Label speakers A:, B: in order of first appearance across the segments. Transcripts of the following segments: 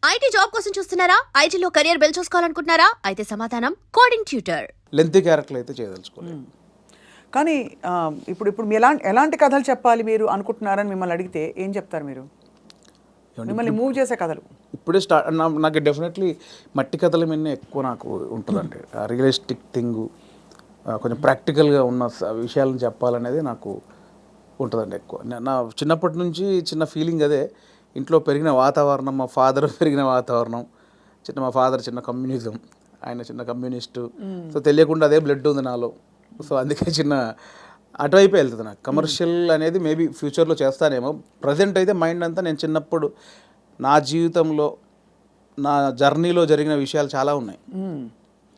A: IT job కోసం చూస్తున్నారా? ఐటీలో కెరియర్ బిల్డ్ చూసుకోవాలనుకుంటున్నారా? అయితే సమాధానం కోడింగ్ ట్యూటర్.
B: లెంతీ క్యారెక్టర్ అయితే చేయదలుచుకోలేదు.
C: కానీ ఇప్పుడు ఇప్పుడు మీ ఎలాంటి కథలు చెప్పాలి మీరు అనుకుంటున్నారని మిమ్మల్ని అడిగితే ఏం చెప్తారు మీరు? మిమ్మల్ని మూవ్ చేసే కథలు
B: ఇప్పుడే నాకు డెఫినెట్లీ మట్టి కథల మీద ఎక్కువ నాకు ఉంటుందండి. రియలిస్టిక్ థింగ్, కొంచెం ప్రాక్టికల్గా ఉన్న విషయాలను చెప్పాలనేది నాకు ఉంటుందండి ఎక్కువ. నా చిన్నప్పటి నుంచి చిన్న ఫీలింగ్ అదే. ఇంట్లో పెరిగిన వాతావరణం, మా ఫాదర్ పెరిగిన వాతావరణం, మా ఫాదర్ చిన్న కమ్యూనిజం, ఆయన చిన్న కమ్యూనిస్టు. సో తెలియకుండా అదే బ్లడ్ ఉంది నాలో. సో అందుకే చిన్న అటువైపు వెళ్తుంది నాకు. కమర్షియల్ అనేది మేబీ ఫ్యూచర్లో చేస్తానేమో. ప్రజెంట్ అయితే మైండ్ అంతా నేను చిన్నప్పుడు నా జీవితంలో, నా జర్నీలో జరిగిన విషయాలు చాలా ఉన్నాయి,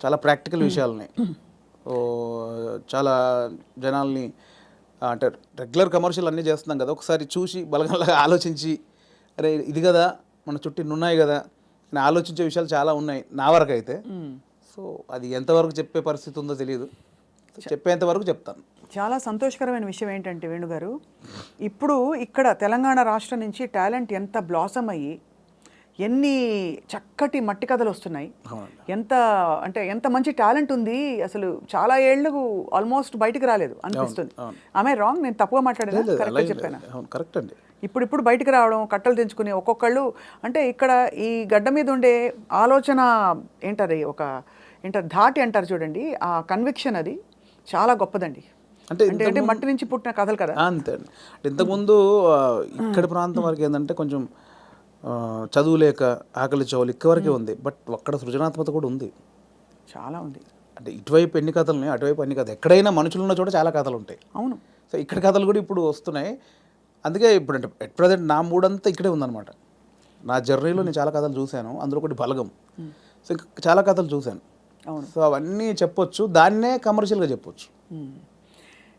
B: చాలా ప్రాక్టికల్ విషయాలు ఉన్నాయి. చాలా జనాల్ని అంటే రెగ్యులర్ కమర్షియల్ అన్నీ చేస్తున్నాం కదా, ఒకసారి చూసి బలగంలాగా ఆలోచించి అరే ఇది కదా మన చుట్టూ ఉన్నాయి కదా అని ఆలోచించే విషయాలు చాలా ఉన్నాయి నా వరకు అయితే. సో అది ఎంతవరకు చెప్పే పరిస్థితి ఉందో తెలియదు, చెప్పేంత వరకు చెప్తాను.
C: చాలా సంతోషకరమైన విషయం ఏంటంటే వేణుగారు, ఇప్పుడు ఇక్కడ తెలంగాణ రాష్ట్రం నుంచి టాలెంట్ ఎంత బ్లాసమ్ అయ్యి ఎన్ని చక్కటి మట్టి కథలు వస్తున్నాయి, ఎంత మంచి టాలెంట్ ఉంది. అసలు చాలా ఏళ్ళు ఆల్మోస్ట్ బయటికి రాలేదు అనిపిస్తుంది. ఆమె రాంగ్? నేను తప్పుగా మాట్లాడేదా? కరెక్ట్గా చెప్పాను?
B: కరెక్ట్ అండి.
C: ఇప్పుడు బయటకు రావడం, కట్టలు తెంచుకుని ఒక్కొక్కళ్ళు అంటే ఇక్కడ ఈ గడ్డ మీద ఉండే ఆలోచన ఏంటది, ధాటి అంటారు చూడండి, ఆ కన్విక్షన్ అది చాలా గొప్పదండి. అంటే మట్టి నుంచి పుట్టిన కథలు కదా.
B: అంతే అండి. ఇంతకుముందు ఇక్కడి ప్రాంతం వరకు ఏంటంటే కొంచెం చదువు లేక ఆకలి చౌలు ఇక్కవరకే ఉంది. బట్ అక్కడ సృజనాత్మకత కూడా ఉంది, చాలా ఉంది. అంటే ఇటువైపు ఎన్ని కథలు ఉన్నాయి, అటువైపు ఎన్ని కథలు. ఎక్కడైనా మనుషులు ఉన్న చోట చాలా కథలు ఉంటాయి.
C: అవును. సో
B: ఇక్కడ కథలు కూడా ఇప్పుడు వస్తున్నాయి. అందుకే ఇప్పుడు అంటే ఎట్ ప్రజెంట్ నా మూడంతా ఇక్కడే ఉందన్నమాట. నా జర్నీలో నేను చాలా కథలు చూశాను, అందులో ఒకటి బలగం. సో ఇంకా చాలా కథలు చూశాను.
C: అవును.
B: సో అవన్నీ చెప్పొచ్చు, దాన్నే కమర్షియల్గా చెప్పొచ్చు.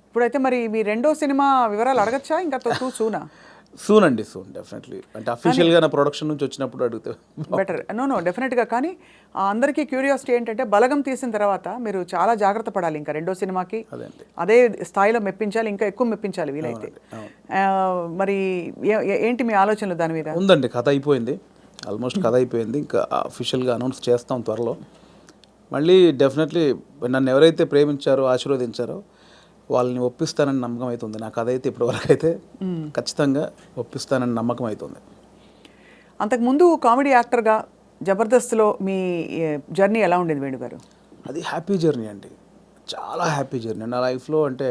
C: ఇప్పుడైతే మరి మీ రెండో సినిమా వివరాలు అడగచ్చా? ఇంకా సూనా?
B: సూన్ అండి, సూన్ డెఫినెట్లీ. అంటే అఫీషియల్గా నా ప్రొడక్షన్ నుంచి వచ్చినప్పుడు అడిగితే
C: బెటర్. నో డెఫినెట్గా. కానీ అందరికీ క్యూరియాసిటీ ఏంటంటే బలగం తీసిన తర్వాత మీరు చాలా జాగ్రత్త పడాలి. ఇంకా రెండో సినిమాకి అదే స్థాయిలో మెప్పించాలి, ఇంకా ఎక్కువ మెప్పించాలి వీలైతే. మరి ఏంటి మీ ఆలోచనలు దాని మీద?
B: ఉందండి, కథ అయిపోయింది, ఆల్మోస్ట్ కథ అయిపోయింది. ఇంకా అఫీషియల్గా అనౌన్స్ చేస్తాం త్వరలో. మళ్ళీ డెఫినెట్లీ నన్ను ఎవరైతే ప్రేమించారో, ఆశీర్వదించారో వాళ్ళని ఒప్పిస్తానని నమ్మకం అవుతుంది. నాకు అదైతే ఇప్పటివరకు అయితే ఖచ్చితంగా ఒప్పిస్తానని నమ్మకం అవుతుంది.
C: అంతకుముందు కామెడీ యాక్టర్గా జబర్దస్త్లో మీ జర్నీ ఎలా ఉండేది వేణుగారు?
B: అది హ్యాపీ జర్నీ అండి, చాలా హ్యాపీ జర్నీ నా లైఫ్లో. అంటే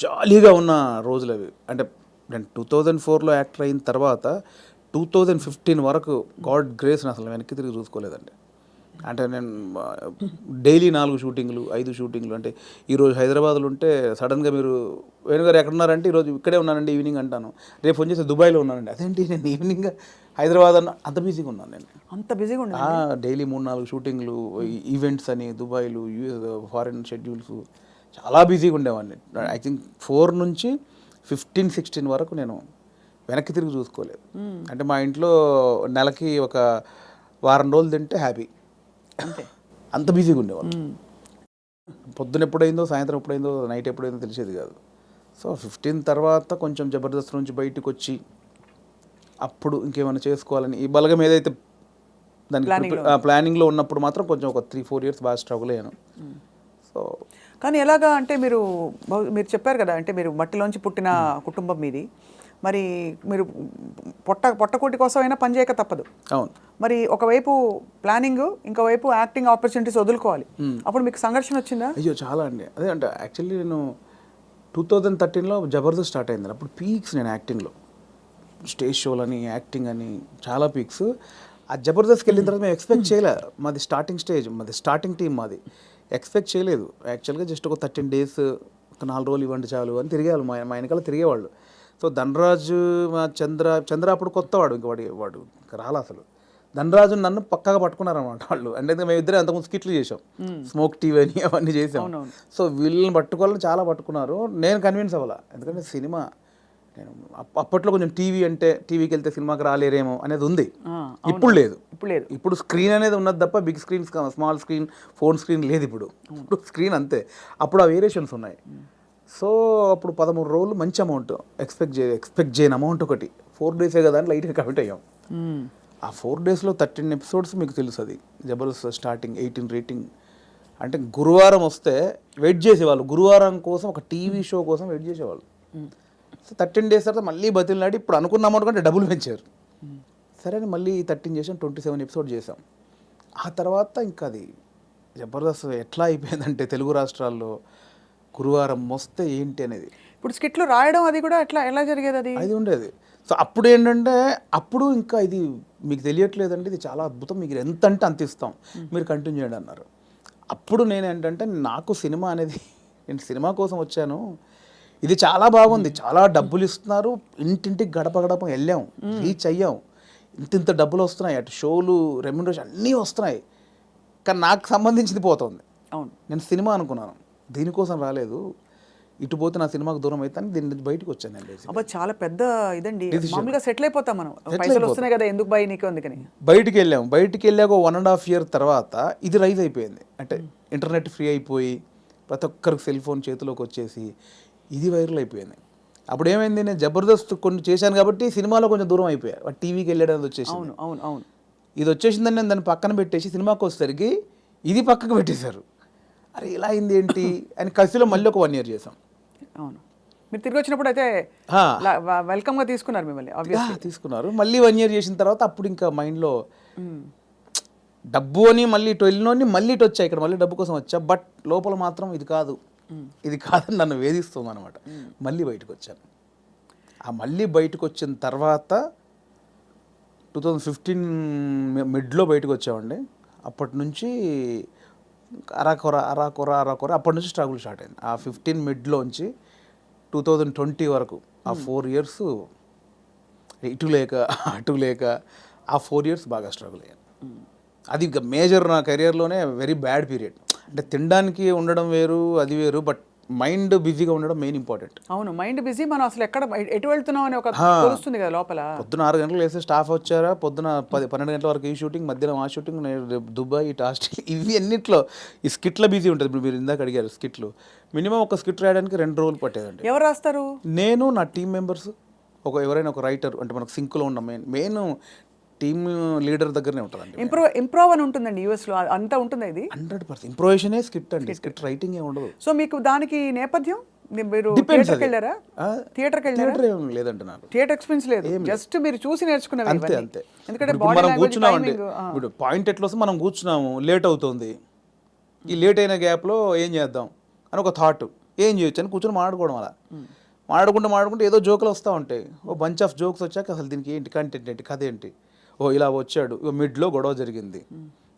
B: జాలీగా ఉన్న రోజులు అవి. అంటే నేను 2004లో యాక్టర్ అయిన తర్వాత 2015 వరకు గాడ్ గ్రేస్ని అసలు వెనక్కి తిరిగి చూసుకోలేదండి. అంటే నేను డైలీ 4 షూటింగ్లు 5 షూటింగ్లు. అంటే ఈరోజు హైదరాబాద్లో ఉంటే సడన్గా మీరు వేణుగారు ఎక్కడున్నారంటే ఈరోజు ఇక్కడే ఉన్నానండి ఈవినింగ్ అంటాను. రేపు ఫోన్ చేస్తే దుబాయ్లో ఉన్నానండి. అదేంటి నేను ఈవినింగ్ హైదరాబాద్ అంత బిజీగా ఉన్నాను నేను.
C: అంత బిజీగా ఉన్నా
B: డైలీ 3-4 షూటింగ్లు, ఈవెంట్స్ అని, దుబాయ్లు, ఫారిన్ షెడ్యూల్స్, చాలా బిజీగా ఉండేవాడిని. ఐ థింక్ 4 నుంచి 15-16 వరకు నేను వెనక్కి తిరిగి చూసుకోలేదు. అంటే మా ఇంట్లో నెలకి ఒక వారం రోజులు తింటే హ్యాపీ,
C: అంతే.
B: అంత బిజీగా ఉండేవాళ్ళు. పొద్దున ఎప్పుడైందో, సాయంత్రం ఎప్పుడైందో, నైట్ ఎప్పుడైందో తెలిసేది కాదు. సో 15 తర్వాత కొంచెం జబర్దస్త్ నుంచి బయటకు వచ్చి అప్పుడు ఇంకేమైనా చేసుకోవాలని ఈ బలగం ఏదైతే దానికి ప్లానింగ్లో ఉన్నప్పుడు మాత్రం కొంచెం ఒక 3-4 ఇయర్స్ బాగా స్ట్రగుల్ అయ్యాను. సో
C: కానీ ఎలాగా అంటే మీరు చెప్పారు కదా, అంటే మీరు మట్టిలోంచి పుట్టిన కుటుంబం మీది. మరి మీరు పొట్టకూటి కోసం అయినా పనిచేయక తప్పదు.
B: అవును.
C: మరి ఒకవైపు ప్లానింగ్, ఇంకోవైపు యాక్టింగ్ ఆపర్చునిటీస్ వదులుకోవాలి. అప్పుడు మీకు సంఘర్షణ వచ్చిందా?
B: అయ్యో చాలా అండి. అదే అంటే యాక్చువల్లీ నేను 2013లో జబర్దస్త్ స్టార్ట్ అయింది. అప్పుడు పీక్స్ నేను యాక్టింగ్లో, స్టేజ్ షోలని, యాక్టింగ్ అని చాలా పీక్స్. ఆ జబర్దస్త్కి వెళ్ళిన తర్వాత మేము ఎక్స్పెక్ట్ చేయలే. మాది స్టార్టింగ్ స్టేజ్, మాది స్టార్టింగ్ టీం, మాది ఎక్స్పెక్ట్ చేయలేదు. యాక్చువల్గా జస్ట్ ఒక 13 days, ఒక 4 రోజులు ఇవ్వండి చాలు అని తిరిగేవాళ్ళు, మా వెనకాల తిరిగేవాళ్ళు. సో ధనరాజు, మా చంద్ర అప్పుడు కొత్తవాడు, ఇంక వాడు రాలా అసలు. ధనరాజు నన్ను పక్కాగా పట్టుకున్నారన్నమాట వాళ్ళు. అంటే మేమిద్దరే అంతకుముందు స్కిట్లు చేసాం, స్మోక్ టీవీ అని అవన్నీ చేసాం. సో వీళ్ళని పట్టుకోవాలని చాలా పట్టుకున్నారు. నేను కన్విన్స్ అవ్వాల, ఎందుకంటే సినిమా నేను అప్పట్లో కొంచెం టీవీకి వెళ్తే సినిమాకి రాలేరేమో అనేది ఉంది. ఇప్పుడు లేదు. ఇప్పుడు స్క్రీన్ అనేది ఉన్నది తప్ప big screen, small screen, phone screen లేదు. ఇప్పుడు స్క్రీన్ అంతే. అప్పుడు ఆ వేరియేషన్స్ ఉన్నాయి. సో అప్పుడు 13 రోజులు మంచి అమౌంట్ ఎక్స్పెక్ట్ చేయని అమౌంట్ ఒకటి 4 days కదా అని లైట్గా కమిట్ అయ్యాం. ఆ 4 డేస్లో 13 ఎపిసోడ్స్ మీకు తెలుసు. అది జబర్దస్త్ స్టార్టింగ్ 18 రేటింగ్ అంటే గురువారం వస్తే వెయిట్ చేసేవాళ్ళు, గురువారం కోసం ఒక టీవీ షో కోసం వెయిట్ చేసేవాళ్ళు. సో 13 డేస్ తర్వాత మళ్ళీ బతిలాడి ఇప్పుడు అనుకున్న అమౌంట్ కంటే డబ్బులు పెంచారు. సరే అని మళ్ళీ 13 చేసాం, 27 ఎపిసోడ్ చేసాం. ఆ తర్వాత ఇంకా అది జబర్దస్త్ ఎట్లా అయిపోయిందంటే తెలుగు రాష్ట్రాల్లో గురువారం వస్తే ఏంటి అనేది.
C: ఇప్పుడు స్కిట్లు రాయడం అది కూడా ఎలా జరిగేది అది?
B: అది ఉండేది. సో అప్పుడు ఏంటంటే అప్పుడు ఇంకా ఇది మీకు తెలియట్లేదండి, ఇది చాలా అద్భుతం, మీకు ఎంత అంటే అంత ఇస్తాం, మీరు కంటిన్యూ చేయండి అన్నారు. అప్పుడు నేను ఏంటంటే నాకు సినిమా అనేది నేను సినిమా కోసం వచ్చాను, ఇది చాలా బాగుంది, చాలా డబ్బులు ఇస్తున్నారు, ఇంటింటికి గడప గడప వెళ్ళాం, రీచ్ అయ్యాం, ఇంత డబ్బులు వస్తున్నాయి, అటు షోలు రెమ్యునరేషన్ అన్నీ వస్తున్నాయి, కానీ నాకు సంబంధించింది పోతుంది.
C: అవును,
B: నేను సినిమా అనుకున్నాను, దీనికోసం రాలేదు, ఇటు పోతే నా సినిమాకు దూరం అవుతాను, దీని నుంచి బయటకు వచ్చాను నేను.
C: అబ్బా చాలా పెద్ద ఇదండి, మామూలుగా సెటిల్ అయిపోతాం మనం, పైసలు వస్తున్నాయి కదా ఎందుకు భయ నీకు అందుకని
B: బయటికి వెళ్ళాము. బయటికి వెళ్ళాక 1.5 year తర్వాత ఇది రైజ్ అయిపోయింది. అంటే ఇంటర్నెట్ ఫ్రీ అయిపోయి ప్రతి ఒక్కరికి సెల్ ఫోన్ చేతిలోకి వచ్చేసి ఇది వైరల్ అయిపోయింది. అప్పుడు ఏమైంది, నేను జబర్దస్త్ కొన్ని చేశాను కాబట్టి సినిమాలో కొంచెం దూరం అయిపోయా, టీవీకి వెళ్ళడం వచ్చేసి.
C: అవును అవును అవును,
B: ఇది వచ్చేసిందని నేను దాన్ని పక్కన పెట్టేసి సినిమాకి వచ్చేసరికి ఇది పక్కకు పెట్టేశారు. అరే ఇలా అయింది ఏంటి అని కసిలో మళ్ళీ ఒక 1 year చేసాం.
C: అవును, మీరు తిరిగి వచ్చినప్పుడు అయితే వెల్కమ్గా తీసుకున్నారు మిమ్మల్ని,
B: తీసుకున్నారు. మళ్ళీ 1 year చేసిన తర్వాత అప్పుడు ఇంకా మైండ్లో డబ్బు అని మళ్ళీ ఇటు వెళ్ళినోని మళ్ళీ ఇటు వచ్చా, ఇక్కడ మళ్ళీ డబ్బు కోసం వచ్చా, బట్ లోపల మాత్రం ఇది కాదని నన్ను వేధిస్తుంది అనమాట. మళ్ళీ బయటకు వచ్చాను. ఆ మళ్ళీ బయటకు వచ్చిన తర్వాత 2015 మిడ్లో బయటకు వచ్చామండి. అప్పటి నుంచి అరాకొర అప్పటి నుంచి స్ట్రగుల్ స్టార్ట్ అయింది. ఆ 15 మిడ్లోంచి 2020 వరకు ఆ 4 years ఇటు లేక అటు లేక ఆ 4 years బాగా స్ట్రగుల్ అయ్యాను. అది ఇక మేజర్ నా కెరియర్లోనే వెరీ బ్యాడ్ పీరియడ్. అంటే తినడానికి ఉండడం వేరు, అది వేరు, బట్ మైండ్ బిజీగా ఉండడం మెయిన్ ఇంపార్టెంట్.
C: అవును, మైండ్ బిజీ, మనం అసలు ఎటు వెళ్తున్నాం అని ఒక తెలుస్తుంది కదా లోపల.
B: పొద్దున 6 గంటలకు వేస్తే స్టాఫ్ వచ్చారా, పొద్దున 12 గంటల వరకు ఈ షూటింగ్, మధ్యాహ్నం ఆ షూటింగ్, దుబాయ్, ఇటు ఆస్ట్రేలియా, ఇవి అన్నిట్లో ఈ స్కిట్ల బిజీ ఉంటుంది. ఇప్పుడు మీరు ఇందాక అడిగారు స్కిట్లు, మినిమం ఒక స్కిట్ రాయడానికి 2 రోజులు పట్టేదండి.
C: ఎవరు రాస్తారు?
B: నేను, నా టీం మెంబర్స్, ఎవరైనా ఒక రైటర్, అంటే మనకు సింక్లో ఉన్న మెయిన్ టీమ్ లీడర్ దగ్గరనే ఉంటుందండి.
C: ఇంప్రూవ్ అని ఉంటుందండి యూఎస్లో, అంతా ఉంటుంది ఇది.
B: 100% ఇంప్రూవేషనే స్క్రిప్ట్ అండి, స్క్రిప్ట్ రైటింగ్ ఏ ఉండదు.
C: సో మీకు దానికి నేపథ్యం, మీరు థియేటర్కి వెళ్ళారా?
B: థియేటర్ ఏం లేదండి, నాకు
C: థియేటర్ ఎక్స్పీరియన్స్ లేదు, జస్ట్ మీరు చూసి నేర్చుకున్నారు.
B: అంతే.
C: ఎందుకంటే
B: మనం కూర్చున్నామండి, ఇప్పుడు పాయింట్ ఎట్లా వస్తే మనం కూర్చున్నాము, లేట్ అవుతుంది, ఈ లేట్ అయిన గ్యాప్లో ఏం చేద్దాం అని ఒక థాట్, ఏం చేయొచ్చు అని కూర్చొని మాట్లాడుకోవడం. అలా మాట్లాడుకుంటే ఏదో జోకులు వస్తూ ఉంటాయి. ఓ బంచ్ ఆఫ్ జోక్స్ వచ్చాక అసలు దీనికి ఏంటి కంటెంట్ ఏంటి, కథ ఏంటి, ఓ ఇలా వచ్చాడు, ఓ మిడ్లో గొడవ జరిగింది,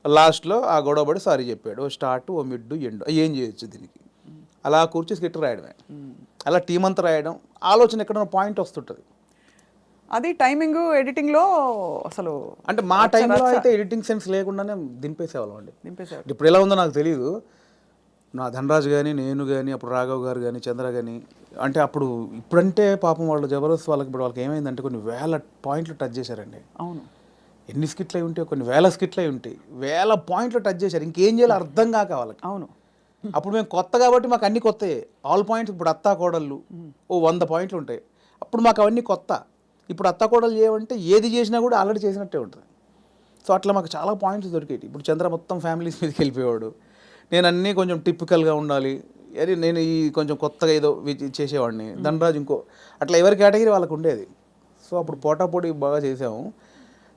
B: లాస్ట్లో ఆ గొడవ పడి సారీ చెప్పాడు, ఓ స్టార్ట్, ఓ మిడ్, ఎండ్, ఏం చేయొచ్చు దీనికి, అలా కూర్చి స్కిట్ రాయడమే. అలా టీం అంతా రాయడం, ఆలోచన ఎక్కడైనా పాయింట్ వస్తుంటుంది.
C: అది టైమింగ్ ఎడిటింగ్లో అసలు
B: అంటే మా టైంలో అయితే ఎడిటింగ్ సెన్స్ లేకుండానే దింపేసేవాళ్ళం అండి. ఇప్పుడు ఎలా ఉందో నాకు తెలియదు. నా ధనరాజు కానీ, నేను కానీ, అప్పుడు రాఘవ్ గారు కానీ, చంద్ర కానీ, అంటే అప్పుడు ఇప్పుడంటే పాపం వాళ్ళు జబర్దస్త్ వాళ్ళకి ఇప్పుడు వాళ్ళకి ఏమైందంటే కొన్ని 1000 పాయింట్లు టచ్ చేశారండి.
C: అవును,
B: ఎన్ని స్కిట్లు అయి ఉంటాయి, కొన్ని 1000 స్కిట్లు అయి ఉంటాయి, 1000 పాయింట్లు టచ్ చేశారు, ఇంకేం చేయాలో అర్థం కాక వాళ్ళకి.
C: అవును,
B: అప్పుడు మేము కొత్త కాబట్టి మాకు అన్ని కొత్తయే, ఆల్ పాయింట్స్. ఇప్పుడు అత్తా కోడళ్ళు ఓ 100 పాయింట్లు ఉంటాయి, అప్పుడు మాకు అవన్నీ కొత్త. ఇప్పుడు అత్తా కోడలు చేయమంటే ఏది చేసినా కూడా ఆల్రెడీ చేసినట్టే ఉంటుంది. సో అట్లా మాకు చాలా పాయింట్స్ దొరికేవి. ఇప్పుడు చంద్ర మొత్తం ఫ్యామిలీస్ మీదకి వెళ్ళిపోయాడు, నేను అన్నీ కొంచెం టిపికల్గా ఉండాలి, అరే నేను ఈ కొంచెం కొత్తగా ఏదో చేసేవాడిని, ధనరాజు ఇంకో, అట్లా ఎవరి కేటగిరీ వాళ్ళకు ఉండేది. సో అప్పుడు పోటాపోటీ బాగా చేసాము.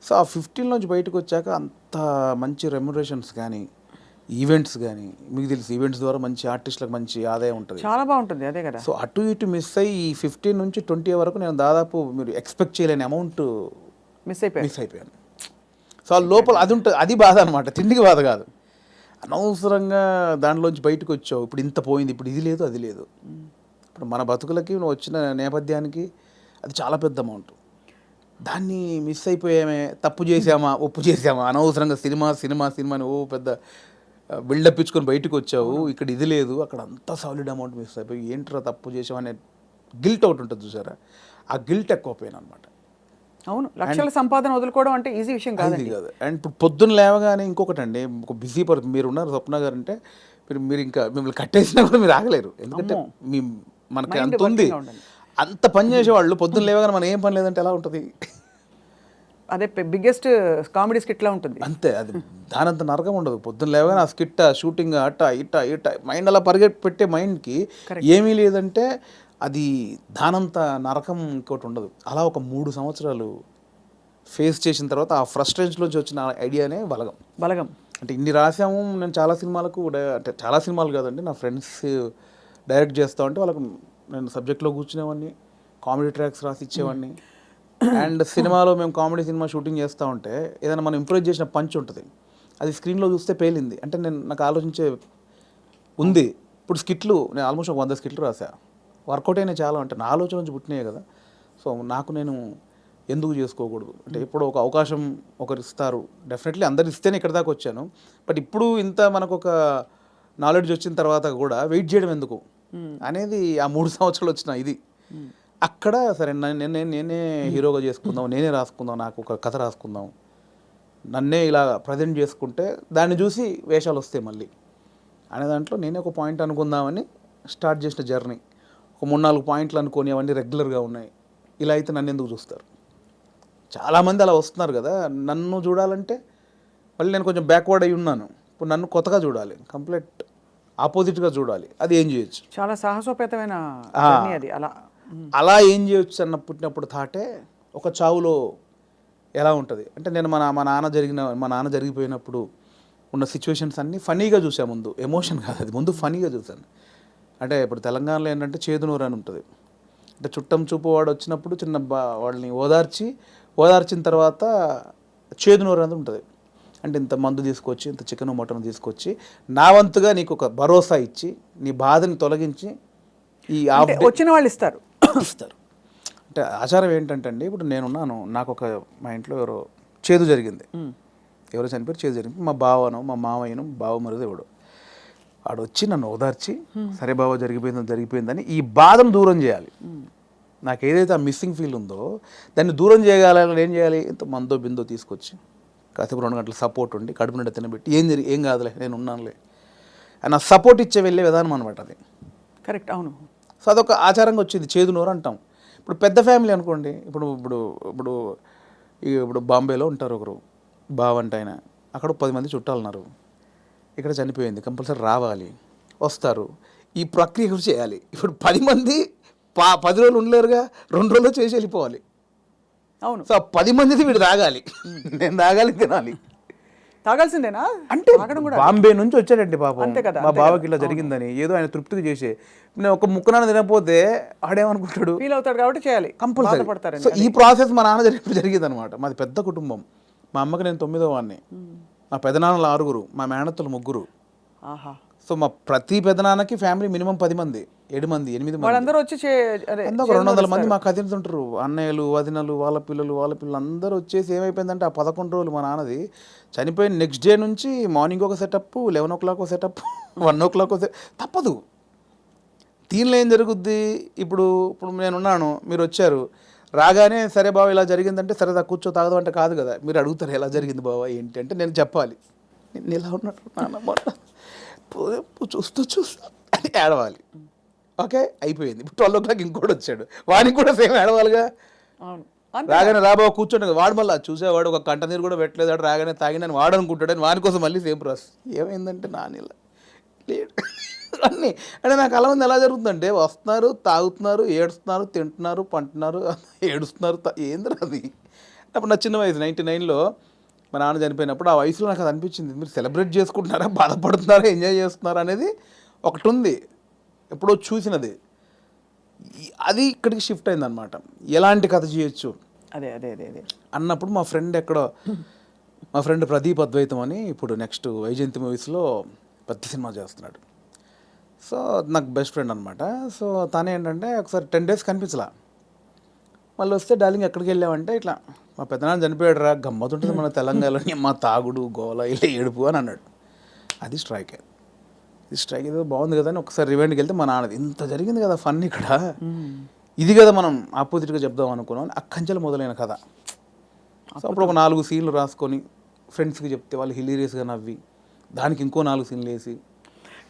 B: సో ఆ 15 నుంచి బయటకు వచ్చాక అంత మంచి రెమ్యునరేషన్స్ కానీ, ఈవెంట్స్ కానీ, మీకు తెలుసు ఈవెంట్స్ ద్వారా మంచి ఆర్టిస్టులకు మంచి ఆదాయం ఉంటుంది,
C: చాలా బాగుంటుంది, అదే కదా.
B: సో అటు ఇటు మిస్ అయ్యి ఈ 15 నుంచి 20 వరకు నేను దాదాపు మీరు ఎక్స్పెక్ట్ చేయలేని అమౌంట్ మిస్ అయిపోయాను. సో ఆ లోపల అది ఉంటుంది, అది బాధ అనమాట, తిండికి బాధ కాదు. అనవసరంగా దాంట్లోంచి బయటకు వచ్చావు, ఇప్పుడు ఇంత పోయింది, ఇప్పుడు ఇది లేదు అది లేదు. ఇప్పుడు మన బతుకులకి నువ్వు వచ్చిన నేపథ్యానికి అది చాలా పెద్ద అమౌంట్. దాన్ని మిస్ అయిపోయామే, తప్పు చేసామా, ఒప్పు చేసామా, అనవసరంగా సినిమాని ఓ పెద్ద బిల్డప్ ఇచ్చుకొని బయటకు వచ్చావు, ఇక్కడ ఇది లేదు, అక్కడ అంతా సాలిడ్ అమౌంట్ మిస్ అయిపోయి ఏంట్రా తప్పు చేసామనే గిల్ట్ ఒకటి ఉంటుంది చూసారా, ఆ గిల్ట్ ఎక్కువ పోయాను అనమాట.
C: అవును, లక్షల సంపాదన వదులుకోవడం అంటే ఈజీ విషయం కాదు.
B: అండ్ ఇప్పుడు పొద్దున్న లేవగానే ఇంకొకటి అండి, ఒక బిజీ పర్సన్ మీరు ఉన్నారు స్వప్న గారు అంటే, మీరు ఇంకా మిమ్మల్ని కట్టేసినా కూడా మీరు ఆగలేరు, ఎందుకంటే మనకి అంత ఉంది, అంత పని చేసేవాళ్ళు పొద్దున్న లేవగానే మనం ఏం పని లేదంటే ఎలా ఉంటుంది.
C: అదే బిగ్గెస్ట్ కామెడీ స్కిట్లా ఉంటుంది.
B: అంతే, అది దానంత నరకం ఉండదు. పొద్దున్న లేవగానే ఆ స్కిట్ షూటింగ్ అట్ట ఇట్ట మైండ్ అలా పెట్టే మైండ్కి ఏమీ లేదంటే అది దానంత నరకం ఇంకోటి ఉండదు. అలా ఒక 3 సంవత్సరాలు ఫేస్ చేసిన తర్వాత ఆ ఫ్రస్ట్రేషన్లోంచి వచ్చిన ఐడియానే బలగం. అంటే ఇన్ని రాసాము. నేను చాలా సినిమాలకు అంటే చాలా సినిమాలు కాదండి, నా ఫ్రెండ్స్ డైరెక్ట్ చేస్తా ఉంటే వాళ్ళకు నేను సబ్జెక్ట్లో కూర్చునేవాడిని, కామెడీ ట్రాక్స్ రాసి ఇచ్చేవాడిని. అండ్ సినిమాలో మేము కామెడీ సినిమా షూటింగ్ చేస్తూ ఉంటే ఏదైనా మనం ఇంప్రూవ్ చేసిన పంచ్ ఉంటుంది, అది స్క్రీన్లో చూస్తే పేలింది అంటే నాకు ఆలోచించే ఉంది. ఇప్పుడు స్కిట్లు నేను ఆల్మోస్ట్ 100 స్కిట్లు రాసా, వర్కౌట్ అయినా చాలా అంటే నా ఆలోచన నుంచి పుట్టినాయి కదా. సో నాకు నేను ఎందుకు చేసుకోకూడదు అంటే ఎప్పుడో ఒక అవకాశం ఒకరు ఇస్తారు, డెఫినెట్లీ అందరు ఇస్తేనే ఇక్కడ దాకా వచ్చాను. బట్ ఇప్పుడు ఇంత మనకు ఒక నాలెడ్జ్ వచ్చిన తర్వాత కూడా వెయిట్ చేయడం ఎందుకు అనేది ఆ 3 సంవత్సరాలు వచ్చిన ఇది. అక్కడ సరే నేనే హీరోగా చేసుకుందాం, నేనే రాసుకుందాం, నాకు ఒక కథ రాసుకుందాం, నన్నే ఇలా ప్రజెంట్ చేసుకుంటే దాన్ని చూసి వేషాలు వస్తాయి మళ్ళీ అనే దాంట్లో నేనే ఒక పాయింట్ అనుకుందామని స్టార్ట్ చేసిన జర్నీ. ఒక 3-4 పాయింట్లు అనుకొని అవన్నీ రెగ్యులర్గా ఉన్నాయి. ఇలా అయితే నన్ను ఎందుకు చూస్తారు? చాలామంది అలా వస్తున్నారు కదా, నన్ను చూడాలంటే మళ్ళీ నేను కొంచెం బ్యాక్వర్డ్ అయి ఉన్నాను. ఇప్పుడు నన్ను కొత్తగా చూడాలి, కంప్లీట్ ఆపోజిట్గా చూడాలి. అది ఏం చేయొచ్చు?
C: చాలా సాహసోపేతమైన జర్నీ అది.
B: అలా ఏం చేయొచ్చు అన్న పుట్టినప్పుడు థాటే ఒక చావులో ఎలా ఉంటుంది అంటే నేను మా నాన్న జరిగిపోయినప్పుడు ఉన్న సిచ్యువేషన్స్ అన్నీ ఫనీగా చూసాను. ముందు ఎమోషన్ కాదు, అది ముందు ఫనీగా చూశాను. అంటే ఇప్పుడు తెలంగాణలో ఏంటంటే చేదునూరు అని ఉంటుంది. అంటే చుట్టం చూపు వాడు వచ్చినప్పుడు వాళ్ళని ఓదార్చిన తర్వాత చేదునూరు అనేది ఉంటుంది. అంటే ఇంత మందు తీసుకొచ్చి, ఇంత చికెన్ మటన్ తీసుకొచ్చి నా వంతుగా నీకు ఒక భరోసా ఇచ్చి నీ బాధని తొలగించి ఈ
C: వచ్చిన వాళ్ళు ఇస్తారు.
B: అంటే ఆచారం ఏంటంటే అండి, ఇప్పుడు నేనున్నాను, నాకు ఒక మా ఇంట్లో చేదు జరిగింది, ఎవరో చనిపోయి చేదు జరిగింది. మా బావను, మా మామయ్యను, బావ మరిది ఎవడు వాడు వచ్చి నన్ను ఓదార్చి సరే బావ జరిగిపోయిందని ఈ బాధను దూరం చేయాలి. నాకు ఏదైతే ఆ మిస్సింగ్ ఫీల్ ఉందో దాన్ని దూరం చేయగలని ఏం చేయాలి? ఇంత మందో బిందో తీసుకొచ్చి కాసేపు 2 గంటలు సపోర్ట్ ఉండి కడుపు నిండా తినబెట్టి ఏం కాదులే నేను ఉన్నానులే అని సపోర్ట్ ఇచ్చే వెళ్ళే విధానం అనమాట అది.
C: కరెక్ట్, అవును.
B: సో అదొక ఆచారంగా వచ్చింది, చేదునూరు అంటాం. ఇప్పుడు పెద్ద ఫ్యామిలీ అనుకోండి, ఇప్పుడు బాంబేలో ఉంటారు ఒకరు బావంట ఆయన, అక్కడ 10 మంది చుట్టాలు ఉన్నారు, ఇక్కడ చనిపోయింది, కంపల్సరీ రావాలి, వస్తారు, ఈ ప్రక్రియ కూడా చేయాలి. ఇప్పుడు 10 మంది 10 రోజులు ఉండలేరుగా, 2 రోజుల్లో చేసి వెళ్ళిపోవాలి.
C: అవును.
B: సో 10 మందిది వీడు తాగాలి, నేను తాగాలి, తినాలి,
C: తాగాల్సిందేనా
B: అంటే బాంబే నుంచి వచ్చాడండి పాపం, మా బావకి ఇలా జరిగిందని ఏదో ఆయన తృప్తిగా చేసే. నేను ఒక ముక్కనాన్న తినకపోతే ఆడేమనుకుంటాడు,
C: ఫీల్ అవుతాడు కాబట్టి చేయాలి,
B: కంపల్సరీ. సో ఈ ప్రాసెస్ మా నాన్న జరిగింది అనమాట. మాది పెద్ద కుటుంబం, మా అమ్మకి నేను 9వ వాడిని, మా పెదనాన్నలు 6, మా మేనత్తలు 3. సో మా ప్రతి పెదనాన్నకి ఫ్యామిలీ మినిమం 10 మంది, 7 మంది, 8 మంది,
C: వాళ్ళందరూ వచ్చి
B: 200 మంది మా కజిన్స్ ఉంటారు, అన్నయ్యలు, వదినలు, వాళ్ళ పిల్లలు అందరూ వచ్చేసి ఏమైపోయిందంటే ఆ 11 రోజులు మా నాన్నది చనిపోయిన నెక్స్ట్ డే నుంచి మార్నింగ్ ఒక సెటప్, 11 o'clock ఒక సెటప్, 1 o'clock తప్పదు. దీనిలో ఏం జరుగుద్ది? ఇప్పుడు నేనున్నాను, మీరు వచ్చారు, రాగానే సరే బావ ఇలా జరిగిందంటే సరే కూర్చో తాగదు అంటే కాదు కదా. మీరు అడుగుతారు ఎలా జరిగింది బావ ఏంటి అంటే నేను చెప్పాలి, నేను ఇలా ఉన్నాడు నాన్న చూస్తూ అని ఏడవాలి. ఓకే అయిపోయింది. ఇప్పుడు 12 o'clock ఇంకోటి వచ్చాడు, వాడికి కూడా సేమ్ ఏడవాలిగా. రాగానే రాబావ కూర్చోండి, వాడు మళ్ళీ చూసేవాడు ఒక కంట నీరు కూడా పెట్టలేదు, వాడు రాగానే తాగినని వాడు అనుకుంటాడని వాని కోసం మళ్ళీ సేమ్ ప్రాసెస్. ఏమైందంటే నానిలా లేడు అన్నీ అంటే నాకు అలా ఉంది. ఎలా జరుగుతుందంటే వస్తున్నారు, తాగుతున్నారు, ఏడుస్తున్నారు, తింటున్నారు, పంటున్నారు, ఏడుస్తున్నారు, ఏంది అది. అప్పుడు నా చిన్న వయసు 99లో మా నాన్న చనిపోయినప్పుడు ఆ వయసులో నాకు అది అనిపించింది, మీరు సెలబ్రేట్ చేసుకుంటున్నారా, బాధపడుతున్నారా, ఎంజాయ్ చేస్తున్నారా అనేది ఒకటి ఉంది, ఎప్పుడో చూసినది. అది ఇక్కడికి షిఫ్ట్ అయిందనమాట. ఎలాంటి కథ చేయొచ్చు
C: అదే
B: అన్నప్పుడు మా ఫ్రెండ్ ప్రదీప్ అద్వైతం అని ఇప్పుడు నెక్స్ట్ వైజయంతి మూవీస్లో పెద్ద సినిమా చేస్తున్నాడు. సో నాకు బెస్ట్ ఫ్రెండ్ అనమాట. సో తను ఏంటంటే ఒకసారి 10 days కనిపించలా, మళ్ళీ వస్తే డార్లింగ్ ఎక్కడికి వెళ్ళామంటే ఇట్లా మా పెద్దనాన్న చనిపోయాడు రా, గమ్మతుంటుంది మన తెలంగాణలోని మా తాగుడు గోల ఇలా ఏడుపు అని అన్నాడు. అది స్ట్రైక్ ఏదో బాగుంది కదా అని ఒకసారి రివెండ్కి వెళ్తే మా నాన్నది ఇంత జరిగింది కదా ఫన్ ఇక్కడ, ఇది కదా మనం ఆపోజిట్గా చెప్దాం అనుకున్నాం. అక్కంచెలు మొదలైన కథ. సో అప్పుడు ఒక 4 సీన్లు రాసుకొని ఫ్రెండ్స్కి చెప్తే వాళ్ళు హిలీరియస్గా నవ్వి దానికి ఇంకో 4 సీన్లు వేసి.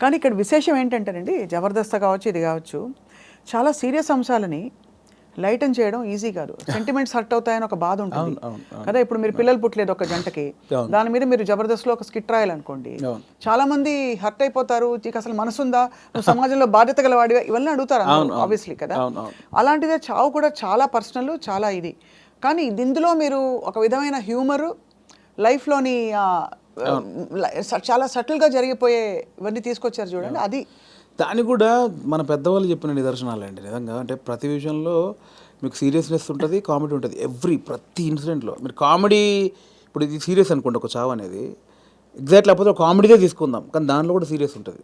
C: కానీ ఇక్కడ విశేషం ఏంటంటేనండి, జబర్దస్త్ కావచ్చు, ఇది కావచ్చు, చాలా సీరియస్ అంశాలని లైటన్ చేయడం ఈజీ కాదు. సెంటిమెంట్స్ హర్ట్ అవుతాయని ఒక బాధ ఉంటుంది
B: అవును,
C: కదా. ఇప్పుడు మీరు పిల్లలు పుట్టలేదు ఒక జంటకి, దాని మీద మీరు జబర్దస్త్లో ఒక స్కిట్ రాయాలనుకోండి, చాలా మంది హర్ట్ అయిపోతారు. నీకు అసలు మనసుందా, నువ్వు సమాజంలో బాధ్యత గలవాడివా, ఇవన్నీ అడుగుతారు ఆబ్వియస్లీ కదా. అలాంటిదే చావు కూడా చాలా పర్సనల్, చాలా ఇది. కానీ ఇందులో మీరు ఒక విధమైన హ్యూమరు, లైఫ్లోని చాలా సటిల్గా జరిగిపోయే ఇవన్నీ తీసుకొచ్చారు చూడండి. అది
B: దాన్ని కూడా మన పెద్దవాళ్ళు చెప్పిన నిదర్శనాలండి నిజంగా. అంటే ప్రతి విషయంలో మీకు సీరియస్నెస్ ఉంటుంది, కామెడీ ఉంటుంది. ప్రతి ఇన్సిడెంట్లో మీరు కామెడీ, ఇప్పుడు ఇది సీరియస్ అనుకోండి ఒక చావు అనేది, ఎగ్జాక్ట్ లేకపోతే ఒక కామెడీగా తీసుకుందాం, కానీ దానిలో కూడా సీరియస్ ఉంటుంది.